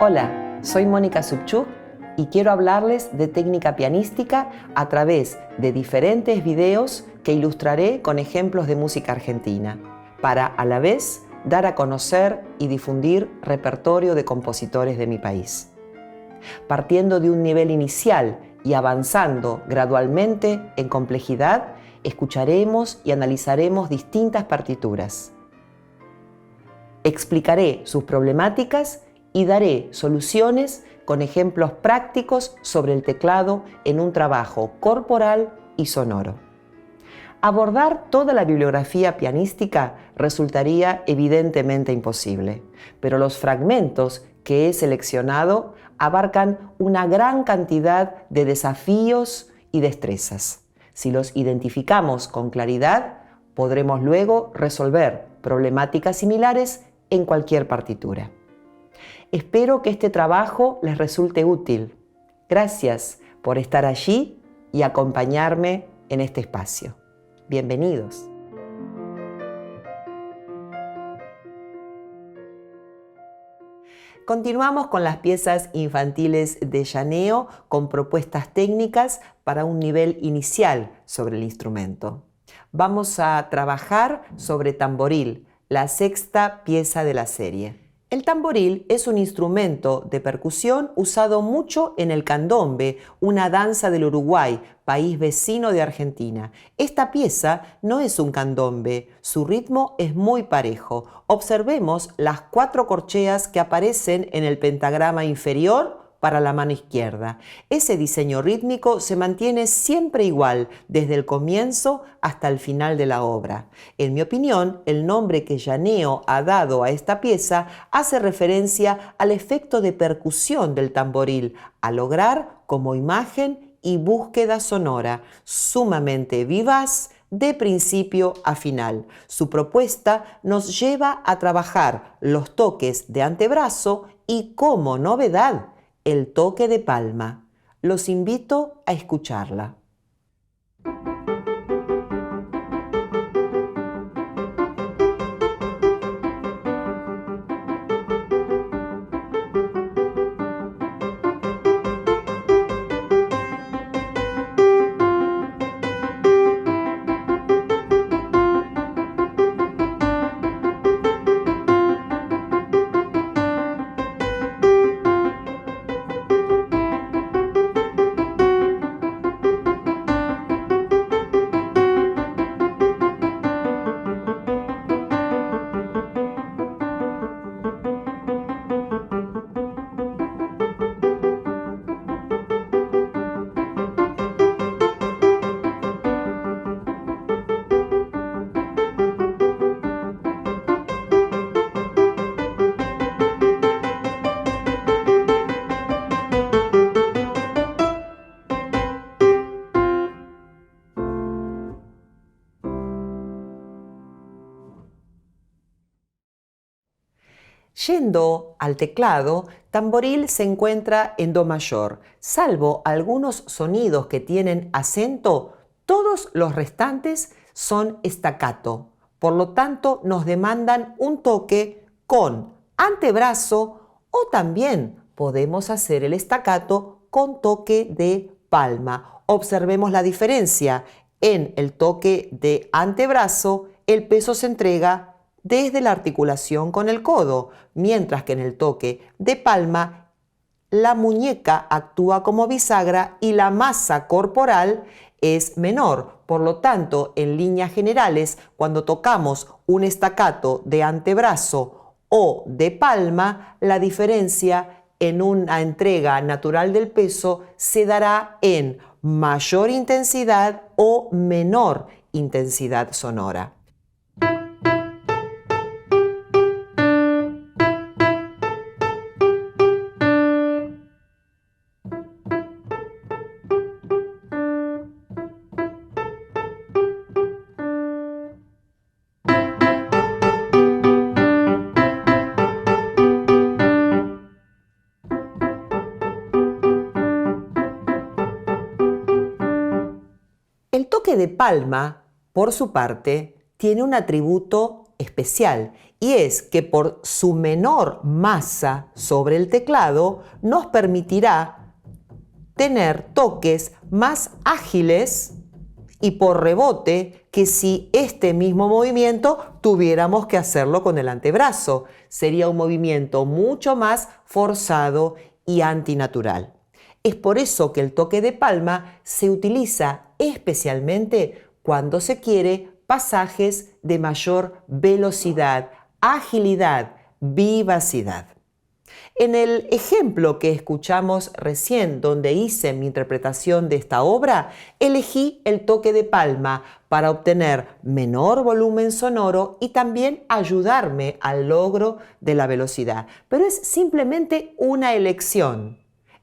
Hola, soy Mónica Subchuk y quiero hablarles de técnica pianística a través de diferentes videos que ilustraré con ejemplos de música argentina, para a la vez dar a conocer y difundir repertorio de compositores de mi país. Partiendo de un nivel inicial y avanzando gradualmente en complejidad, escucharemos y analizaremos distintas partituras. Explicaré sus problemáticas y daré soluciones con ejemplos prácticos sobre el teclado en un trabajo corporal y sonoro. Abordar toda la bibliografía pianística resultaría evidentemente imposible, pero los fragmentos que he seleccionado abarcan una gran cantidad de desafíos y destrezas. Si los identificamos con claridad, podremos luego resolver problemáticas similares en cualquier partitura. Espero que este trabajo les resulte útil. Gracias por estar allí y acompañarme en este espacio. Bienvenidos. Continuamos con las piezas infantiles de llaneo con propuestas técnicas para un nivel inicial sobre el instrumento. Vamos a trabajar sobre tamboril, la sexta pieza de la serie. El tamboril es un instrumento de percusión usado mucho en el candombe, una danza del Uruguay, país vecino de Argentina. Esta pieza no es un candombe, su ritmo es muy parejo. Observemos las 4 corcheas que aparecen en el pentagrama inferior para la mano izquierda. Ese diseño rítmico se mantiene siempre igual desde el comienzo hasta el final de la obra. En mi opinión, el nombre que Llaneo ha dado a esta pieza hace referencia al efecto de percusión del tamboril, a lograr como imagen y búsqueda sonora sumamente vivaz de principio a final. Su propuesta nos lleva a trabajar los toques de antebrazo y, como novedad, el toque de palma. Los invito a escucharla. Yendo al teclado, tamboril se encuentra en do mayor. Salvo algunos sonidos que tienen acento, todos los restantes son staccato. Por lo tanto, nos demandan un toque con antebrazo o también podemos hacer el staccato con toque de palma. Observemos la diferencia. En el toque de antebrazo, el peso se entrega desde la articulación con el codo, mientras que en el toque de palma la muñeca actúa como bisagra y la masa corporal es menor. Por lo tanto, en líneas generales, cuando tocamos un staccato de antebrazo o de palma, la diferencia en una entrega natural del peso se dará en mayor intensidad o menor intensidad sonora. El toque de palma, por su parte, tiene un atributo especial y es que por su menor masa sobre el teclado nos permitirá tener toques más ágiles y por rebote que si este mismo movimiento tuviéramos que hacerlo con el antebrazo. Sería un movimiento mucho más forzado y antinatural. Es por eso que el toque de palma se utiliza especialmente cuando se quiere pasajes de mayor velocidad, agilidad, vivacidad. En el ejemplo que escuchamos recién, donde hice mi interpretación de esta obra, elegí el toque de palma para obtener menor volumen sonoro y también ayudarme al logro de la velocidad. Pero es simplemente una elección.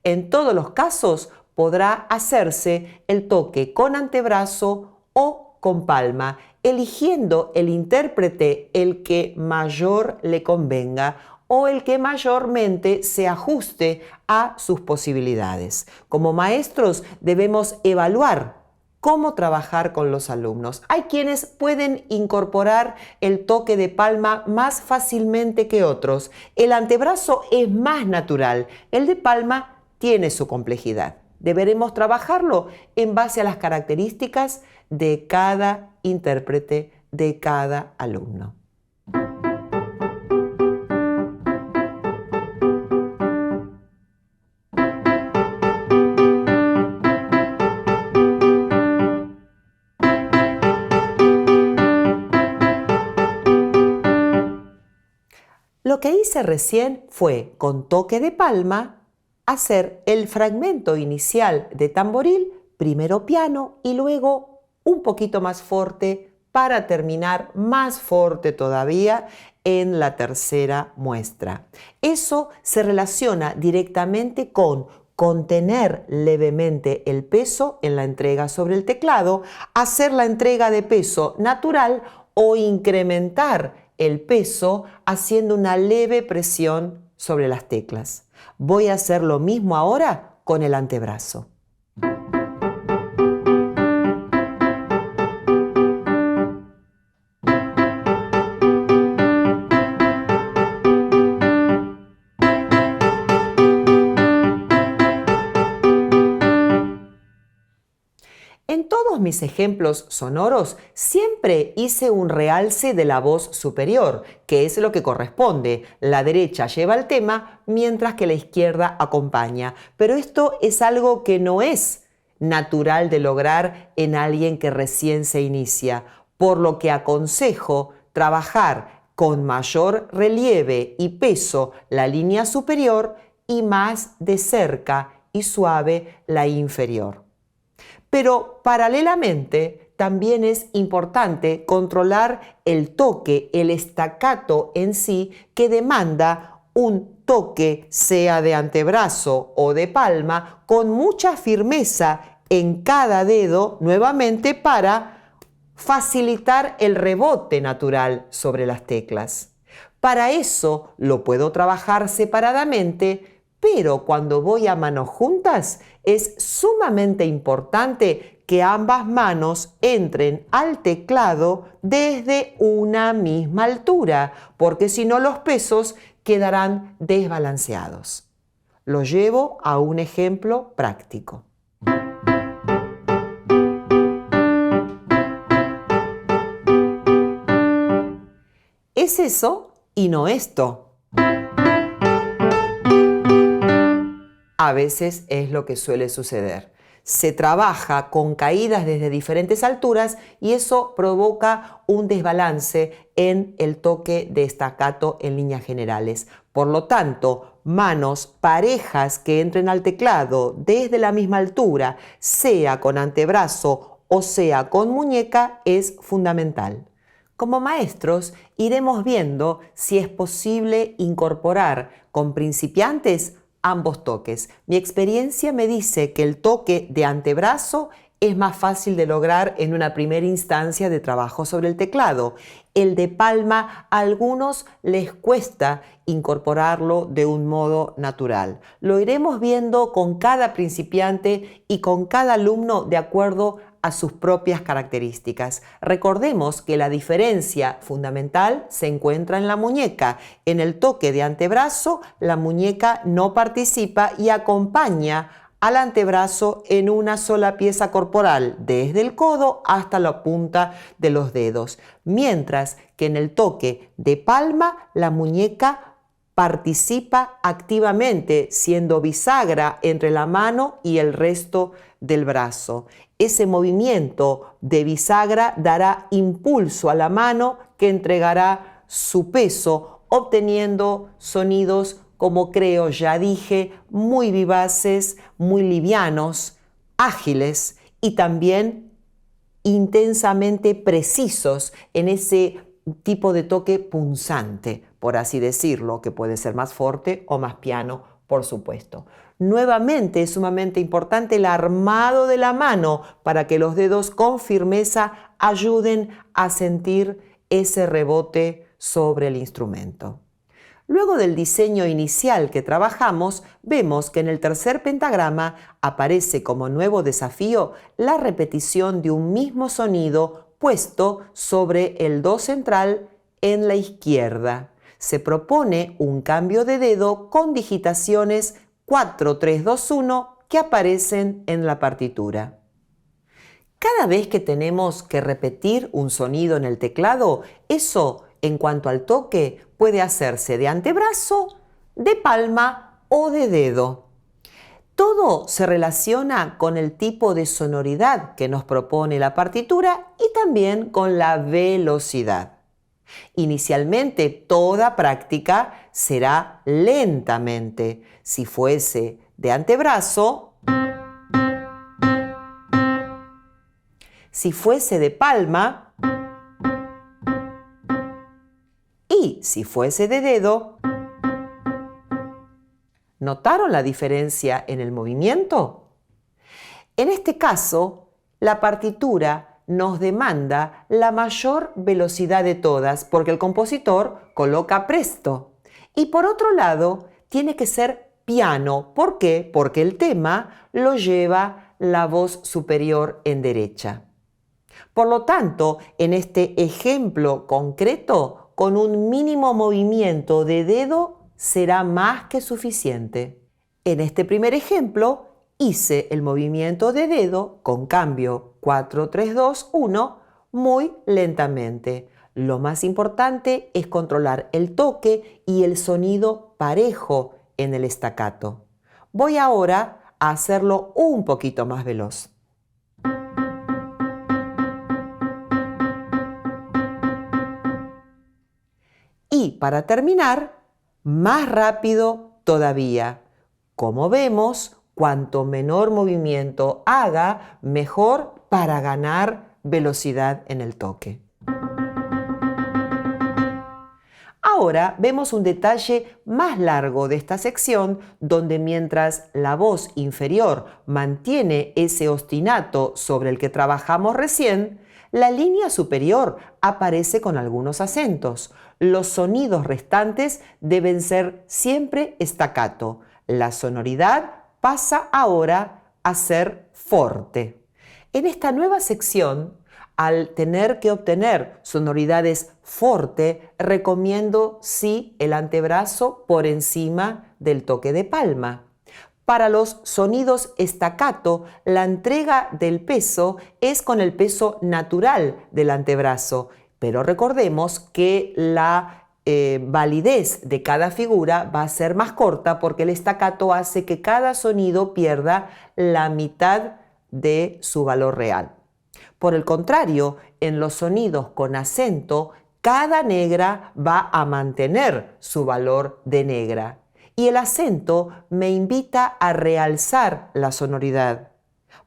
En todos los casos podrá hacerse el toque con antebrazo o con palma, eligiendo el intérprete el que mayor le convenga o el que mayormente se ajuste a sus posibilidades. Como maestros debemos evaluar cómo trabajar con los alumnos. Hay quienes pueden incorporar el toque de palma más fácilmente que otros. El antebrazo es más natural, el de palma tiene su complejidad. Deberemos trabajarlo en base a las características de cada intérprete, de cada alumno. Lo que hice recién fue, con toque de palma, hacer el fragmento inicial de tamboril, primero piano y luego un poquito más fuerte para terminar más fuerte todavía en la tercera muestra. Eso se relaciona directamente con contener levemente el peso en la entrega sobre el teclado, hacer la entrega de peso natural o incrementar el peso haciendo una leve presión sobre las teclas. Voy a hacer lo mismo ahora con el antebrazo. En todos mis ejemplos sonoros siempre hice un realce de la voz superior, que es lo que corresponde. La derecha lleva el tema, mientras que la izquierda acompaña. Pero esto es algo que no es natural de lograr en alguien que recién se inicia, por lo que aconsejo trabajar con mayor relieve y peso la línea superior y más de cerca y suave la inferior. Pero paralelamente también es importante controlar el toque, el staccato en sí, que demanda un toque, sea de antebrazo o de palma, con mucha firmeza en cada dedo, nuevamente para facilitar el rebote natural sobre las teclas. Para eso lo puedo trabajar separadamente, pero cuando voy a manos juntas es sumamente importante que ambas manos entren al teclado desde una misma altura, porque si no los pesos quedarán desbalanceados. Lo llevo a un ejemplo práctico. Es eso y no esto. A veces es lo que suele suceder. Se trabaja con caídas desde diferentes alturas y eso provoca un desbalance en el toque de staccato en líneas generales. Por lo tanto, manos parejas que entren al teclado desde la misma altura, sea con antebrazo o sea con muñeca, es fundamental. Como maestros, iremos viendo si es posible incorporar con principiantes ambos toques. Mi experiencia me dice que el toque de antebrazo es más fácil de lograr en una primera instancia de trabajo sobre el teclado. El de palma a algunos les cuesta incorporarlo de un modo natural. Lo iremos viendo con cada principiante y con cada alumno de acuerdo a sus propias características. Recordemos que la diferencia fundamental se encuentra en la muñeca. En el toque de antebrazo, la muñeca no participa y acompaña al antebrazo en una sola pieza corporal, desde el codo hasta la punta de los dedos, mientras que en el toque de palma, la muñeca participa activamente, siendo bisagra entre la mano y el resto del brazo. Ese movimiento de bisagra dará impulso a la mano que entregará su peso, obteniendo sonidos, como creo ya dije, muy vivaces, muy livianos, ágiles y también intensamente precisos en ese tipo de toque punzante, por así decirlo, que puede ser más fuerte o más piano, por supuesto. Nuevamente es sumamente importante el armado de la mano para que los dedos con firmeza ayuden a sentir ese rebote sobre el instrumento. Luego del diseño inicial que trabajamos, vemos que en el tercer pentagrama aparece como nuevo desafío la repetición de un mismo sonido puesto sobre el do central en la izquierda. Se propone un cambio de dedo con digitaciones 4, 3, 2, 1 que aparecen en la partitura. Cada vez que tenemos que repetir un sonido en el teclado, eso, en cuanto al toque, puede hacerse de antebrazo, de palma o de dedo. Todo se relaciona con el tipo de sonoridad que nos propone la partitura y también con la velocidad. Inicialmente, toda práctica será lentamente. Si fuese de antebrazo, si fuese de palma y si fuese de dedo. ¿Notaron la diferencia en el movimiento? En este caso, la partitura nos demanda la mayor velocidad de todas porque el compositor coloca presto. Y por otro lado, tiene que ser piano. ¿Por qué? Porque el tema lo lleva la voz superior en derecha. Por lo tanto, en este ejemplo concreto, con un mínimo movimiento de dedo será más que suficiente. En este primer ejemplo, hice el movimiento de dedo con cambio 4, 3, 2, 1 muy lentamente. Lo más importante es controlar el toque y el sonido parejo en el staccato. Voy ahora a hacerlo un poquito más veloz. Y para terminar, más rápido todavía. Como vemos, cuanto menor movimiento haga, mejor para ganar velocidad en el toque. Ahora vemos un detalle más largo de esta sección donde mientras la voz inferior mantiene ese ostinato sobre el que trabajamos recién, la línea superior aparece con algunos acentos. Los sonidos restantes deben ser siempre staccato. La sonoridad pasa ahora a ser forte. En esta nueva sección, al tener que obtener sonoridades forte, recomiendo sí el antebrazo por encima del toque de palma. Para los sonidos staccato, la entrega del peso es con el peso natural del antebrazo, pero recordemos que la validez de cada figura va a ser más corta porque el staccato hace que cada sonido pierda la mitad de su valor real. Por el contrario, en los sonidos con acento, cada negra va a mantener su valor de negra. Y el acento me invita a realzar la sonoridad,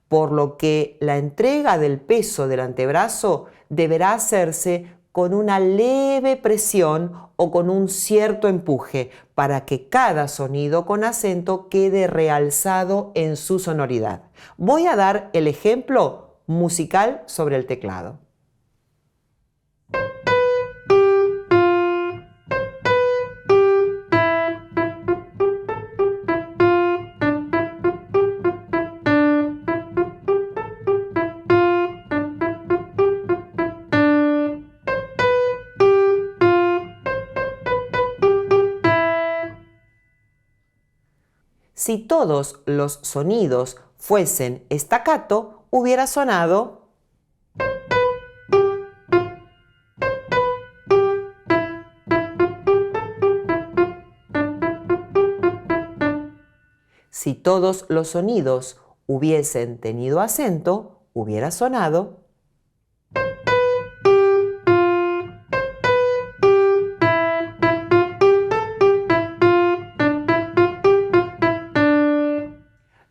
por lo que la entrega del peso del antebrazo deberá hacerse con una leve presión o con un cierto empuje para que cada sonido con acento quede realzado en su sonoridad. Voy a dar el ejemplo musical sobre el teclado. Si todos los sonidos fuesen staccato, hubiera sonado. Si todos los sonidos hubiesen tenido acento, hubiera sonado.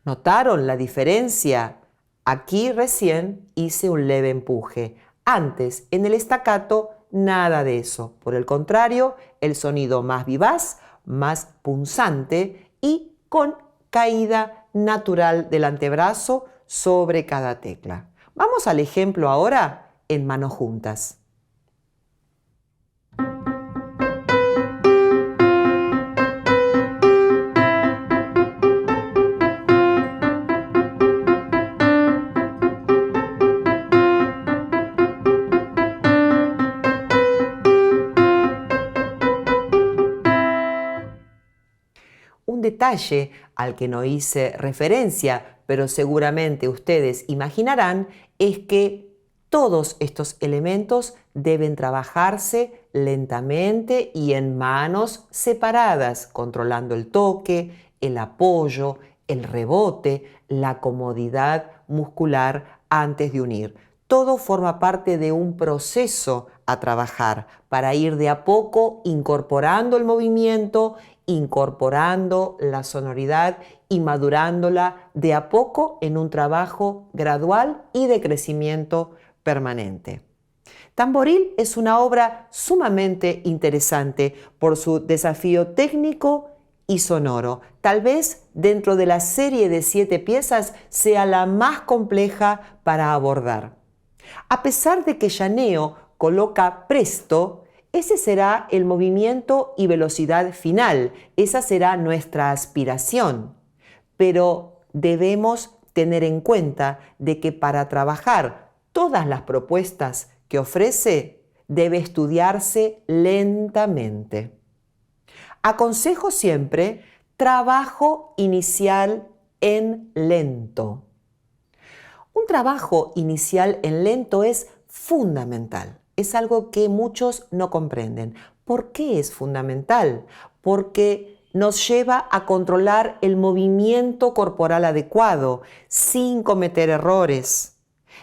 ¿Notaron la diferencia? Aquí recién hice un leve empuje. Antes, en el staccato, nada de eso. Por el contrario, el sonido más vivaz, más punzante y con caída natural del antebrazo sobre cada tecla. Vamos al ejemplo ahora en manos juntas. Un detalle al que no hice referencia, pero seguramente ustedes imaginarán, es que todos estos elementos deben trabajarse lentamente y en manos separadas, controlando el toque, el apoyo, el rebote, la comodidad muscular antes de unir. Todo forma parte de un proceso a trabajar para ir de a poco incorporando el movimiento, incorporando la sonoridad y madurándola de a poco en un trabajo gradual y de crecimiento permanente. Tamboril es una obra sumamente interesante por su desafío técnico y sonoro. Tal vez dentro de la serie de 7 piezas sea la más compleja para abordar. A pesar de que llaneo coloca presto, ese será el movimiento y velocidad final, esa será nuestra aspiración. Pero debemos tener en cuenta de que para trabajar todas las propuestas que ofrece, debe estudiarse lentamente. Aconsejo siempre trabajo inicial en lento. Un trabajo inicial en lento es fundamental. Es algo que muchos no comprenden. ¿Por qué es fundamental? Porque nos lleva a controlar el movimiento corporal adecuado, sin cometer errores,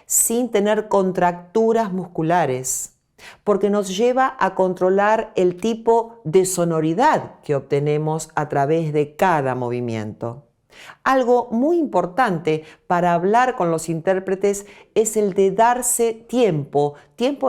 sin tener contracturas musculares, porque nos lleva a controlar el tipo de sonoridad que obtenemos a través de cada movimiento. Algo muy importante para hablar con los intérpretes es el de darse tiempo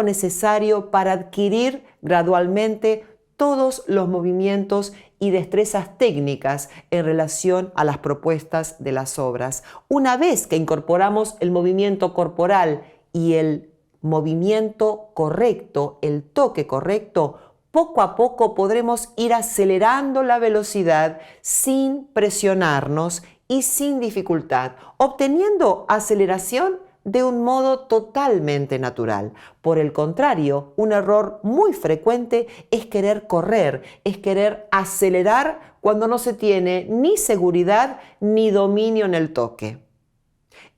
necesario para adquirir gradualmente todos los movimientos y destrezas técnicas en relación a las propuestas de las obras. Una vez que incorporamos el movimiento corporal y el movimiento correcto, el toque correcto, poco a poco podremos ir acelerando la velocidad sin presionarnos y sin dificultad, obteniendo aceleración de un modo totalmente natural. Por el contrario, un error muy frecuente es querer correr, es querer acelerar cuando no se tiene ni seguridad ni dominio en el toque.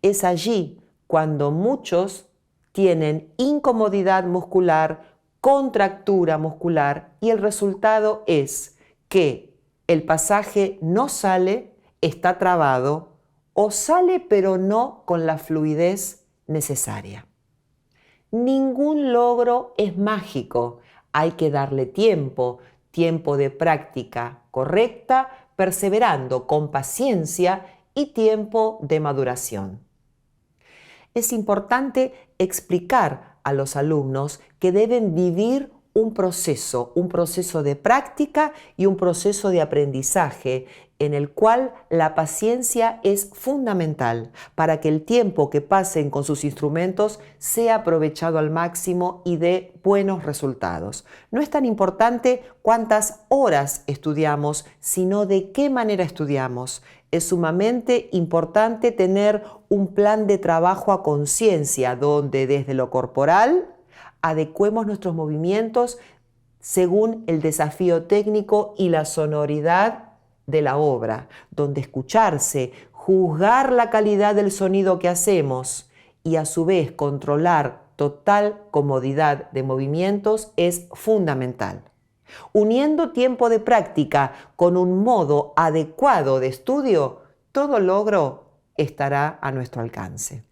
Es allí cuando muchos tienen incomodidad muscular, contractura muscular y el resultado es que el pasaje no sale, está trabado o sale pero no con la fluidez necesaria. Ningún logro es mágico, hay que darle tiempo de práctica correcta, perseverando con paciencia y tiempo de maduración. Es importante explicar a los alumnos que deben vivir un proceso de práctica y un proceso de aprendizaje en el cual la paciencia es fundamental para que el tiempo que pasen con sus instrumentos sea aprovechado al máximo y dé buenos resultados. No es tan importante cuántas horas estudiamos, sino de qué manera estudiamos. Es sumamente importante tener un plan de trabajo a conciencia donde desde lo corporal adecuemos nuestros movimientos según el desafío técnico y la sonoridad de la obra, donde escucharse, juzgar la calidad del sonido que hacemos y a su vez controlar total comodidad de movimientos es fundamental. Uniendo tiempo de práctica con un modo adecuado de estudio, todo logro estará a nuestro alcance.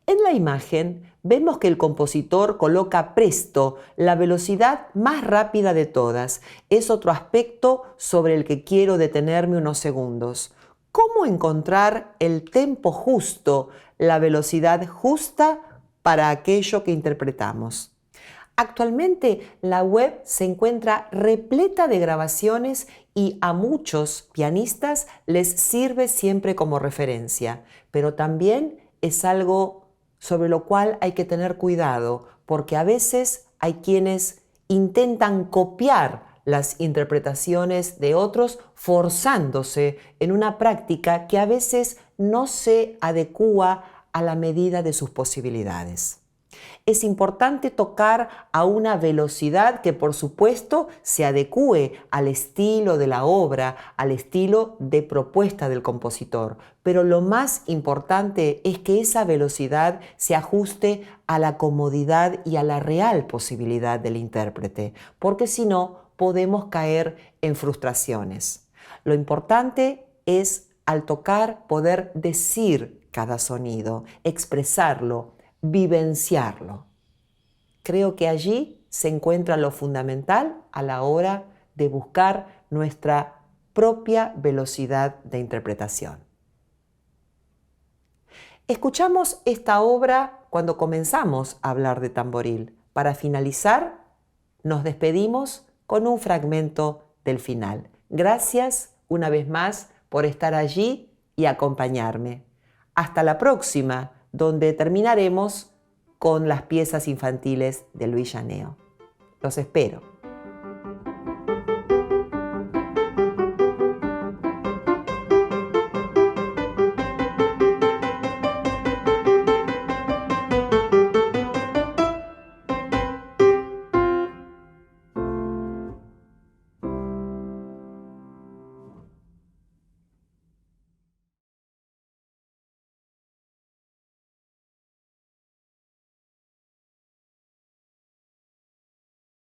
En la imagen vemos que el compositor coloca presto, la velocidad más rápida de todas. Es otro aspecto sobre el que quiero detenerme unos segundos. ¿Cómo encontrar el tempo justo, la velocidad justa para aquello que interpretamos? Actualmente la web se encuentra repleta de grabaciones y a muchos pianistas les sirve siempre como referencia, pero también es algo sobre lo cual hay que tener cuidado, porque a veces hay quienes intentan copiar las interpretaciones de otros forzándose en una práctica que a veces no se adecúa a la medida de sus posibilidades. Es importante tocar a una velocidad que, por supuesto, se adecúe al estilo de la obra, al estilo de propuesta del compositor. Pero lo más importante es que esa velocidad se ajuste a la comodidad y a la real posibilidad del intérprete, porque si no, podemos caer en frustraciones. Lo importante es, al tocar, poder decir cada sonido, expresarlo, vivenciarlo. Creo que allí se encuentra lo fundamental a la hora de buscar nuestra propia velocidad de interpretación. Escuchamos esta obra cuando comenzamos a hablar de tamboril. Para finalizar, nos despedimos con un fragmento del final. Gracias una vez más por estar allí y acompañarme. Hasta la próxima, donde terminaremos con las piezas infantiles de Luis Llaneo. Los espero.